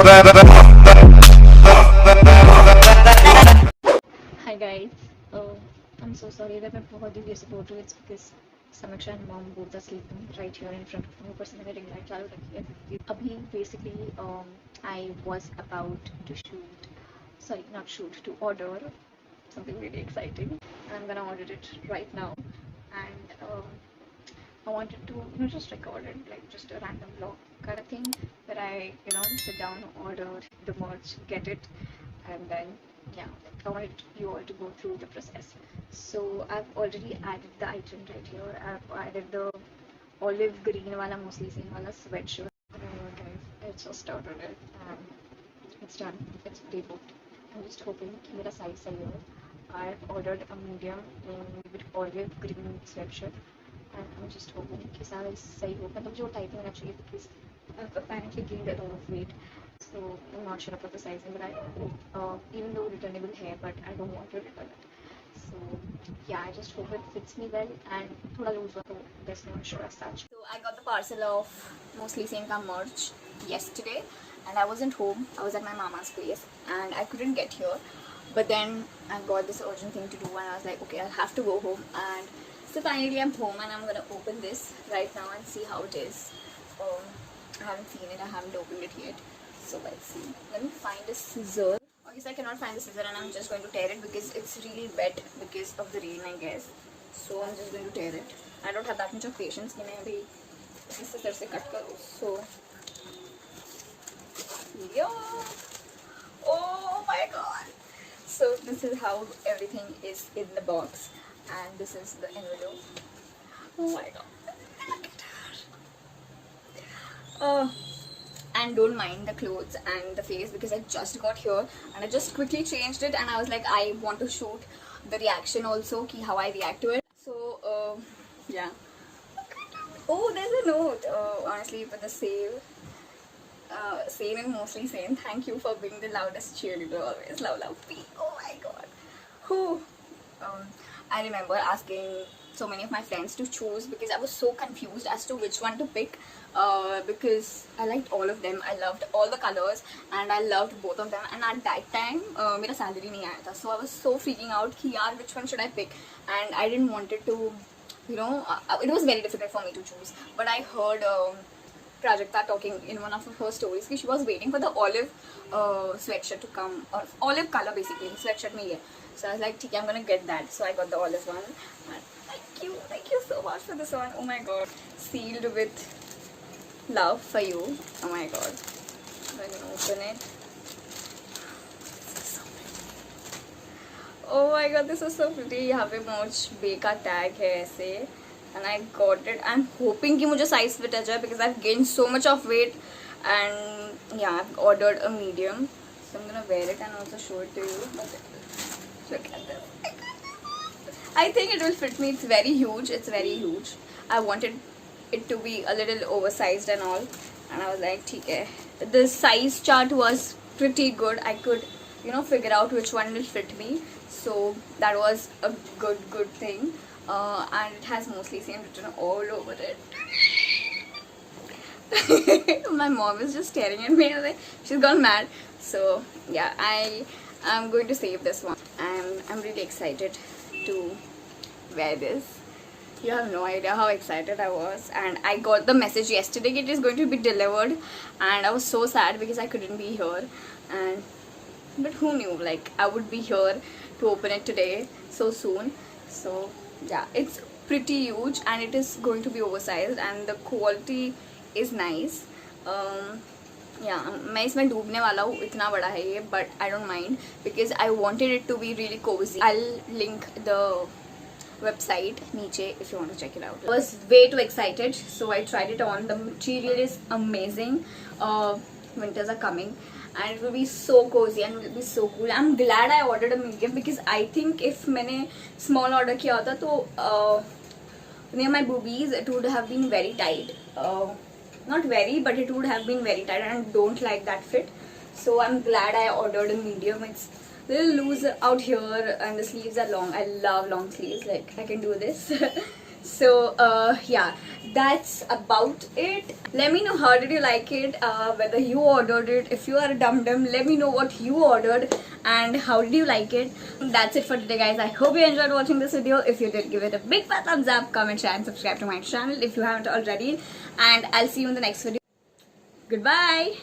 Hi guys, I'm so sorry that मैं बहुत ही busy बोल रही हूँ. It's because Samiksha and mom both are sleeping right here in front of me. ऊपर से मैंने ring light चालू रखी है. अभी basically I was about to shoot, sorry not shoot, to order something really exciting. And I'm gonna order it right now. And I wanted to just record it like just a random vlog kind of thing where I sit down, order the merch, get it, and then yeah, I wanted you all to go through the process. So I've already added the item right here. I've added the olive green wala mostly same wala sweatshirt. Guys, I just ordered it and it's done. It's pre-booked. I'm just hoping कि मेरा size सही हो. I've ordered a medium with olive green sweatshirt. And I'm just hoping कि सारा सही हो. मतलब जो टाइप होना चाहिए because I've apparently gained a lot of weight. So I'm not sure about the sizing, but even though returnable hair, but I don't want to return it. So yeah, I just hope it fits me well and thoda loose ho to there's no issue as such. So I got the parcel of mostly same ka merch yesterday, and I wasn't home. I was at my mama's place, and I couldn't get here. But then I got this urgent thing to do, and I was like, okay, I'll have to go home. And so finally I'm home, and I'm gonna open this right now and see how it is. I haven't seen it. I haven't opened it yet. So let's see. Let me find a scissor. I guess I cannot find the scissor and I'm just going to tear it because it's really wet because of the rain, I guess. So I'm just going to tear it. I don't have that much of patience कि मैं अभी इस scissor से cut करूँ. So yeah. Oh my god. So this is how everything is in the box, and this is the envelope. Oh my god. And don't mind the clothes and the face because I just got here and I just quickly changed it, and I was like, I want to shoot the reaction also, ki how I react to it. So yeah. Oh, there's a note. Honestly, for the sale, same and mostly same. Thank you for being the loudest cheerleader always. Love, love, P. Oh my god. Whew. I remember asking so many of my friends to choose because I was so confused as to which one to pick, because I liked all of them. I loved all the colors and I loved both of them, and at that time मेरा salary नहीं आया था, so I was so freaking out कि यार which one should I pick, and I didn't want it to, it was very difficult for me to choose. But I heard Prajakta talking in one of her stories कि she was waiting for the olive sweatshirt to come, or olive color basically, sweatshirt में ही है. So I was like, okay, I'm gonna get that. So I got the olive one. And thank you so much for this one. Oh my god, sealed with love for you. Oh my god, I'm gonna open it. Oh my god, this is so pretty. यहाँ पे मोच बे का tag है ऐसे, and I got it. I'm hoping कि मुझे size fit आ जाए because I've gained so much of weight, and yeah, I've ordered a medium. So I'm gonna wear it and also show it to you. Look at this. I think it will fit me. It's very huge. It's very huge. I wanted it to be a little oversized and all, and I was like, okay. The size chart was pretty good. I could, figure out which one will fit me. So that was a good thing. And it has mostly same written all over it. My mom is just staring at me like she's gone mad. So yeah, I'm going to save this one. I'm really excited to wear this. You have no idea how excited I was, and I got the message yesterday it is going to be delivered, and I was so sad because I couldn't be here, but who knew, like I would be here to open it today so soon. So yeah, it's pretty huge and it is going to be oversized and the quality is nice. Yeah, मैं इसमें डूबने वाला हूँ, इतना बड़ा है ये, but I don't mind because I wanted it to be really cozy. I'll link the website नीचे if you want to check it out. I was way too excited, so I tried it on. The material is amazing. Winters are coming and it will be so cozy and it will be so cool. I'm glad I ordered a medium because I think if मैंने small order किया होता तो near my boobies it would have been very tight. Not very, but it would have been very tight and I don't like that fit. So I'm glad I ordered a medium. It's a little loose out here and the sleeves are long. I love long sleeves, like I can do this. So yeah, that's about it. Let me know how did you like it, whether you ordered it. If you are a dum dum, let me know what you ordered and how did you like it. That's it for today, guys. I hope you enjoyed watching this video. If you did, give it a big fat thumbs up, comment, share and subscribe to my channel if you haven't already, and I'll see you in the next video. Goodbye.